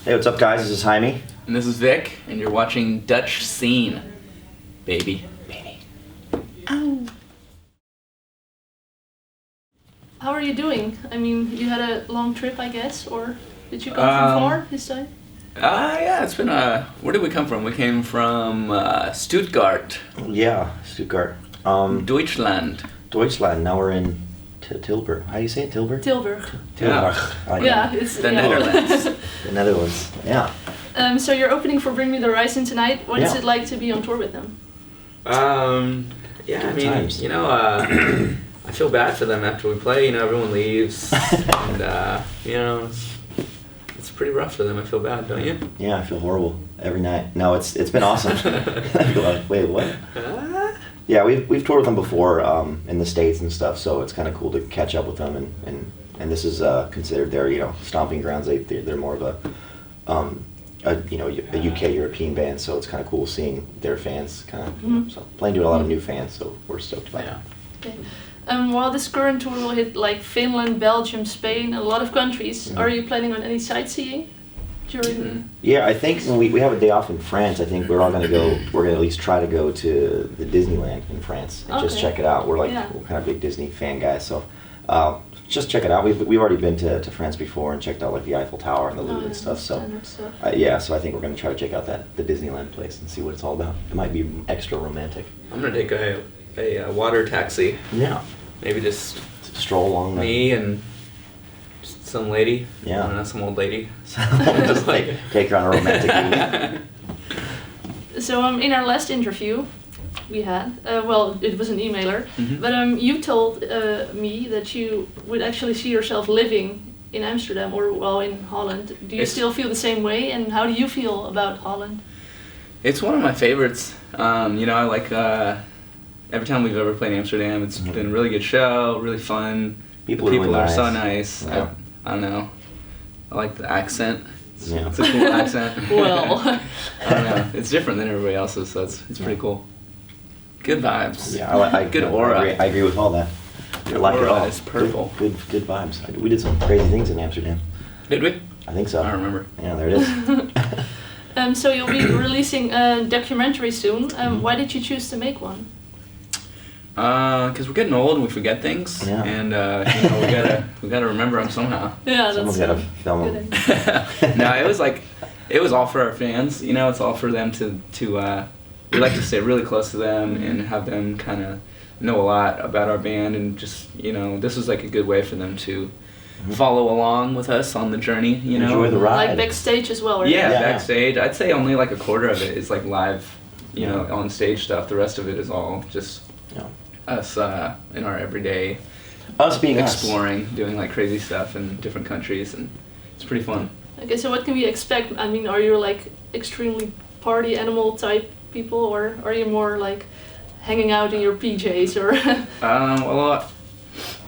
Hey, what's up, guys? This is Jaime. And this is Vic, and you're watching DutchScene, baby. Ow. How are you doing? I mean, you had a long trip, I guess, or did you come from far this time? Yeah, it's been where did we come from? We came from Stuttgart. Yeah, Stuttgart. Deutschland. Deutschland. Now we're in Tilburg. How do you say it? Tilburg? Tilburg. Tilburg. I like Yeah, that. it's The Netherlands. The Netherlands. Yeah. So you're opening for Bring Me the Horizon tonight. What is Yeah. it like to be on tour with them? Yeah, Good I mean, times. you know, I feel bad for them after we play. You know, everyone leaves, and you know, it's pretty rough for them. I feel bad, don't you? Yeah, I feel horrible every night. No, it's been awesome. I feel like, wait, what? Yeah, we've toured with them before in the States and stuff, so it's kind of cool to catch up with them, and this is considered their stomping grounds. They're more of a UK European band, so it's kind of cool seeing their fans kind of. So playing to a lot of new fans, so we're stoked about it. Yeah. Okay. Well, this current tour will hit like Finland, Belgium, Spain, a lot of countries. Are you planning on any sightseeing during? Yeah, I think when we have a day off in France, I think we're all gonna go. We're gonna at least try to go to the Disneyland in France and just Okay. check it out. We're kind of big Disney fan guys, so just check it out. We've already been to France before and checked out like the Eiffel Tower and the Louvre and stuff. So so I think we're gonna try to check out the Disneyland place and see what it's all about. It might be extra romantic. I'm gonna take a water taxi. Yeah, Maybe just stroll along. me and just some lady. Yeah. I don't know, some old lady. Just take her on a romantic meeting. So in our last interview we had, well, it was an emailer, but you told me that you would actually see yourself living in Amsterdam or in Holland. Do you still feel the same way, and how do you feel about Holland? It's one of my favorites. You know, I like every time we've ever played Amsterdam, it's been a really good show, really fun. People The are really are nice. so nice. Yeah. I don't know. I like the accent. Yeah. It's a cool accent. Well. I don't know. It's different than everybody else's, so it's pretty cool. Good vibes. Yeah, I Good aura. I agree with all that. I like it aura all. is purple. Good vibes. We did some crazy things in Amsterdam. Did we? I think so. I don't remember. Yeah, there it is. So you'll be releasing a documentary soon. Why did you choose to make one? Because we're getting old and we forget things, Yeah. and we gotta remember them somehow. Yeah, Someone's that's got to film good them. idea. No, it was all for our fans. You know, it's all for them to we like to stay really close to them and have them kind of know a lot about our band, and just, you know, this was like a good way for them to follow along with us on the journey. You know, Enjoy the ride. Like backstage as well, right? Yeah, Yeah. backstage. I'd say only like a quarter of it is like live, you know, on stage stuff. The rest of it is all just us in our everyday Us being exploring, doing like crazy stuff in different countries, and it's pretty fun. Okay, so what can we expect? I mean, are you like extremely party animal type people, or are you more like hanging out in your PJs, or? Well,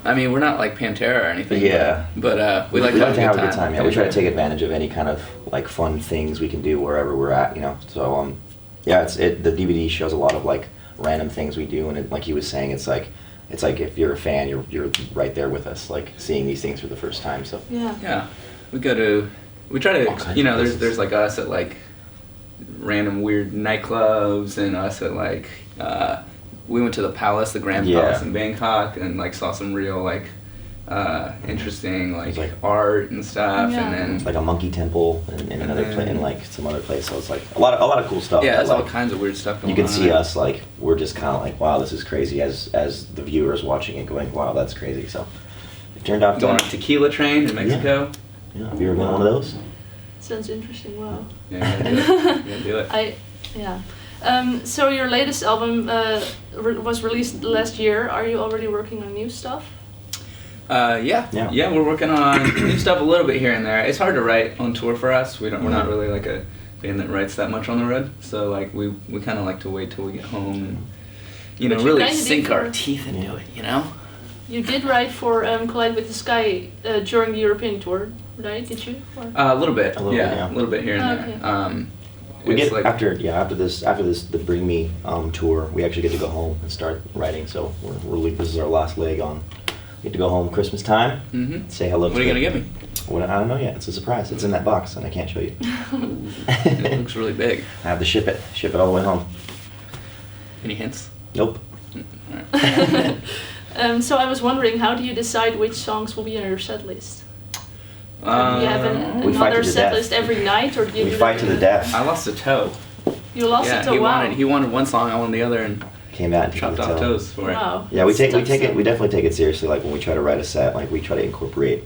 I mean, we're not like Pantera or anything. Yeah. But we like We to like to have a good time. Yeah, we try to take it. advantage of any kind of like fun things we can do wherever we're at. You know, so yeah, the DVD shows a lot of like random things we do, and like he was saying, it's like if you're a fan, you're right there with us, like seeing these things for the first time. So Yeah. Yeah, we try All to, kinds you know, of places. there's like us at like random weird nightclubs, and us at like we went to the Palace, the Grand Yeah. Palace in Bangkok, and like saw some real like interesting like like- art and stuff, Yeah. and then like a monkey temple in another place, in like some other place. So it's like a lot of cool stuff. yeah, that, there's all like, kinds of weird stuff going you can on. see us like we're just kind of like, wow, this is crazy, as the viewers watching it going, wow, that's crazy. So it turned out Going on a tequila train in Mexico. Yeah, have you ever been on one of those? Sounds interesting. Wow. Yeah, you gotta do it. So your latest album was released last year. Are you already working on new stuff? Yeah, we're working on new stuff a little bit here and there. It's hard to write on tour for us. We're not really like a band that writes that much on the road. So like we kind of like to wait till we get home and But you really kinda did sink our for- teeth into it. You know. You did write for Collide with the Sky during the European tour, right? Did you? Or? A little bit. A little bit, yeah. A little bit here and Okay. there. We it's get like, after this the Bring Me tour. We actually get to go home and start writing. So this is our last leg on. We get to go home Christmas time. Mhm. Say hello. What are you gonna get me? What, I don't know yet. It's a surprise. It's in that box, and I can't show you. It looks really big. I have to ship it all the way home. Any hints? Nope. So I was wondering, how do you decide which songs will be on your set list? Do you have We fight another to the set death. list every night, or do you We do fight that? to the death. I lost a toe. You lost Yeah, it to wow. he wanted one song, I wanted the other, and Came out and chopped the off toe. toes for it. Wow. Yeah, we That's tough take it. stuff. We definitely take it seriously. Like when we try to write a set, like we try to incorporate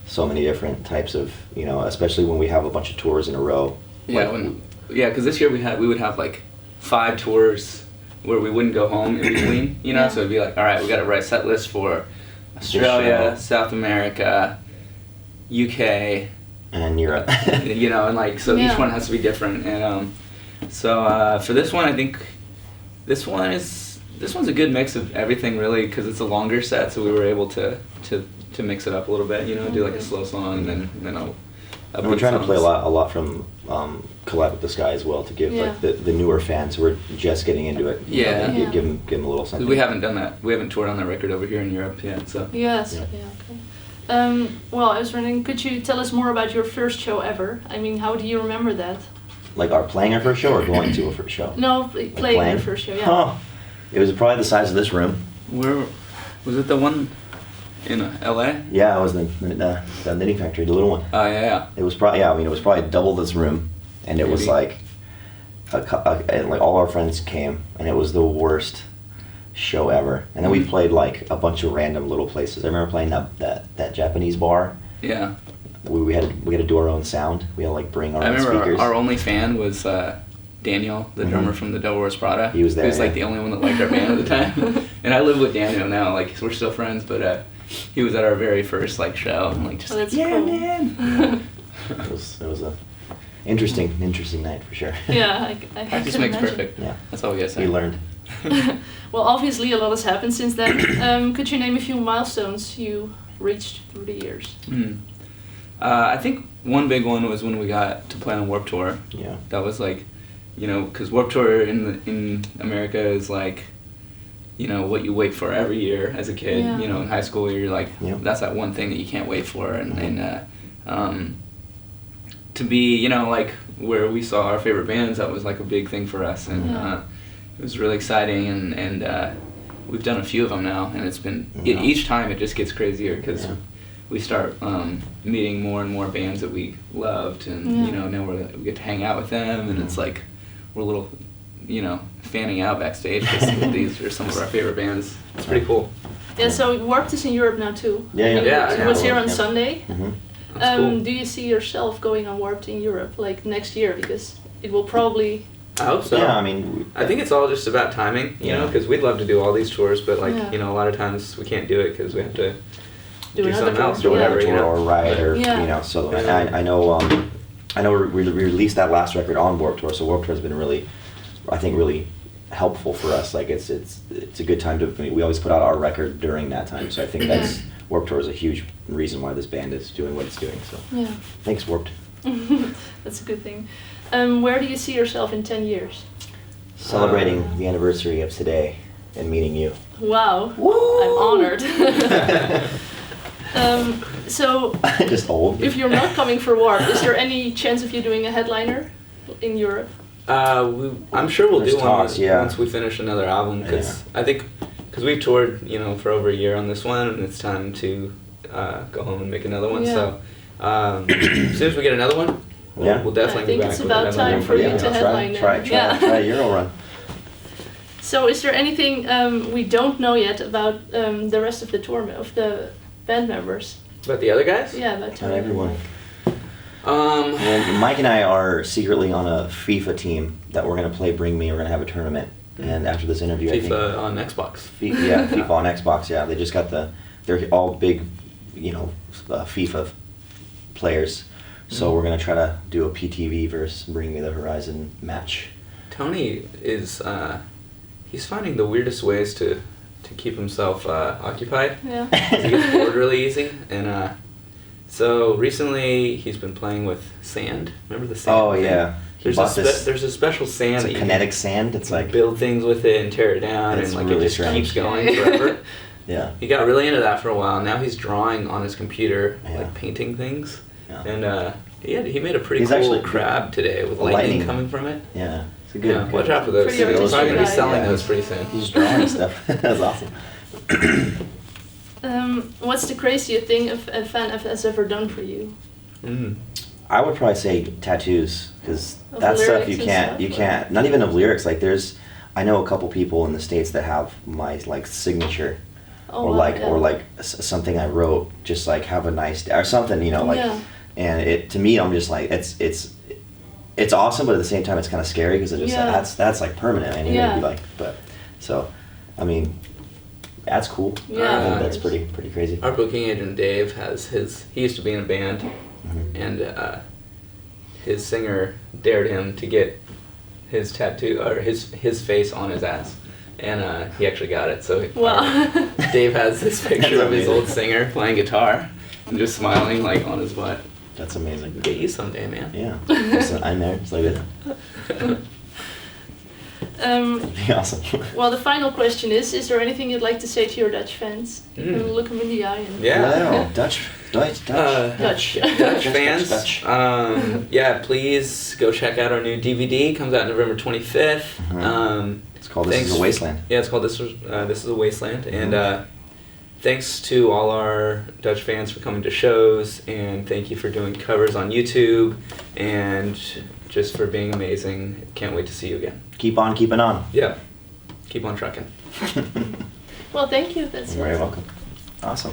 so many different types of, especially when we have a bunch of tours in a row. Yeah, Like, because this year we would have like 5 tours where we wouldn't go home in between, Yeah. so it'd be like, all right, we got to write a set list for Australia, show. South America, UK, and Europe. and like, so Yeah. each one has to be different. And so for this one, I think this one's a good mix of everything, really, because it's a longer set, so we were able to mix it up a little bit, do like a slow song and then a And we're trying to play a lot from Collab with the Sky as well to give Yeah. like the newer fans who are just getting into it. Yeah. Yeah. Give them a little something. 'Cause we haven't done that. We haven't toured on that record over here in Europe yet, so. Yes. Yeah. Yeah. Okay. Well, I was wondering, could you tell us more about your first show ever? I mean, how do you remember that? Like our playing our first show or going to a first show? No, playing your first show. Yeah. Oh, it was probably the size of this room. Where was it? The one in LA? Yeah, it was the knitting factory, the little one. Oh yeah. It was probably it was probably double this room, and it was Maybe. like, and like all our friends came, and it was the worst show ever. And then we played like a bunch of random little places. I remember playing that Japanese bar. Yeah. We had to do our own sound. We had to like bring our I own remember speakers. our only fan was Daniel, the drummer from the Devil Wears Prada. He was there, He was like yeah. the only one that liked our band at the time. And I live with Daniel now. Like we're still friends, but he was at our very first like show and like just Oh, that's yeah, cool. man. It was a interesting night for sure. Yeah, I Practice can makes imagine. perfect. Yeah. That's all we gotta say. We learned. Well, obviously a lot has happened since then. Could you name a few milestones you reached through the years? I think one big one was when we got to play on Warped Tour. Yeah. That was like, because Warped Tour in America is like, what you wait for every year as a kid. Yeah. In high school you're like, Yep. that's that one thing that you can't wait for, and to be like where we saw our favorite bands, that was like a big thing for us, and Yeah. it was really exciting, and we've done a few of them now, and it's been Yeah. each time it just gets crazier because. Yeah. We start meeting more and more bands that we loved, and Yeah. now we get to hang out with them, and it's like we're a little, fanning out backstage because these are some of our favorite bands. It's pretty cool. Yeah, so Warped is in Europe now too. Yeah, yeah. Yeah, It was here on Yeah. Sunday. Hmm. That's cool. Do you see yourself going on Warped in Europe like next year? Because it will probably. I hope so. Yeah, I mean, I think it's all just about timing, Yeah. because we'd love to do all these tours, but Yeah. a lot of times we can't do it because we have to Do another something tour. else do or whatever whatever, tour or ride or Yeah. So Yeah. I know we released that last record on Warped Tour, so Warped Tour has been really helpful for us. Like it's a good time to, we always put out our record during that time, so I think that's Warped Tour is a huge reason why this band is doing what it's doing. So Yeah. thanks, Warped. That's a good thing. Where do you see yourself in 10 years? Celebrating the anniversary of today and meeting you. Wow. Woo! I'm honored. So, Just old. if you're not coming for Warped, is there any chance of you doing a headliner in Europe? I'm sure we'll There's do one talks, yeah. once we finish another album, because I think we've toured for over a year on this one, and it's time to go home and make another one. Yeah. So as soon as we get another one, Yeah. we'll definitely I think be back it's with about a time headliner. for you Yeah, to headline try then. Yeah. a Euro run. So, is there anything we don't know yet about the rest of the tour of the band members? About the other guys? Yeah, about Tell everyone. Um, Well, Mike and I are secretly on a FIFA team that we're going to play Bring Me. We're going to have a tournament. And after this interview, I think... FIFA on Xbox. FIFA on Xbox, yeah. They just got they're all big, FIFA players. So we're going to try to do a PTV versus Bring Me the Horizon match. Tony is he's finding the weirdest ways to keep himself occupied. Yeah. He gets bored really easy, and so recently he's been playing with sand. Remember the sand? Oh, thing? yeah. He bought this- There's a special sand It's that a you kinetic sand. It's can like... build things with it and tear it down, It's and like really it just strange. keeps going forever. Yeah. He got really into that for a while. Now he's drawing on his computer, Yeah. like painting things. Yeah. And he made a pretty He's cool actually crab today with lightning coming from it. Yeah. It's a good. Yeah, watch out for those. Pretty He's probably gonna be artistic selling guy. those pretty soon. He's drawing stuff. That's awesome. What's the craziest thing a fan has ever done for you? I would probably say tattoos, because Of that stuff lyrics you and can't, stuff, you or- can't, not even of lyrics, like I know a couple people in the States that have my like signature, Oh, or wow, like, yeah. or like something I wrote, just like have a nice day, or something, you know, like, Yeah. and it, to me, I'm just like, it's awesome, but at the same time, it's kind of scary, because it just, Yeah. that's like permanent, and you're Yeah. gonna be like, but, so, I mean, that's cool. Yeah, I think of that's course. pretty crazy. Our booking agent Dave has he used to be in a band, Mhm. and his singer dared him to get his tattoo or his face on his ass, and he actually got it. So Wow. Dave has this picture That's of his amazing. old singer playing guitar and just smiling like on his butt. That's amazing. Get you someday, man. Yeah, so I'm there, it's like that. Be awesome. Well, the final question is there anything you'd like to say to your Dutch fans? You can look them in the eye and Yeah. Wow, Dutch. Dutch. Dutch. Fans, Dutch. yeah, please go check out our new DVD. Comes out November 25th. Mhm. It's called This thanks- Is a Wasteland. Yeah, it's called This Is a Wasteland, and thanks to all our Dutch fans for coming to shows, and thank you for doing covers on YouTube, and just for being amazing. Can't wait to see you again. Keep on keeping on. Yeah, keep on trucking. Well, thank you. That's You're it. very welcome. Awesome.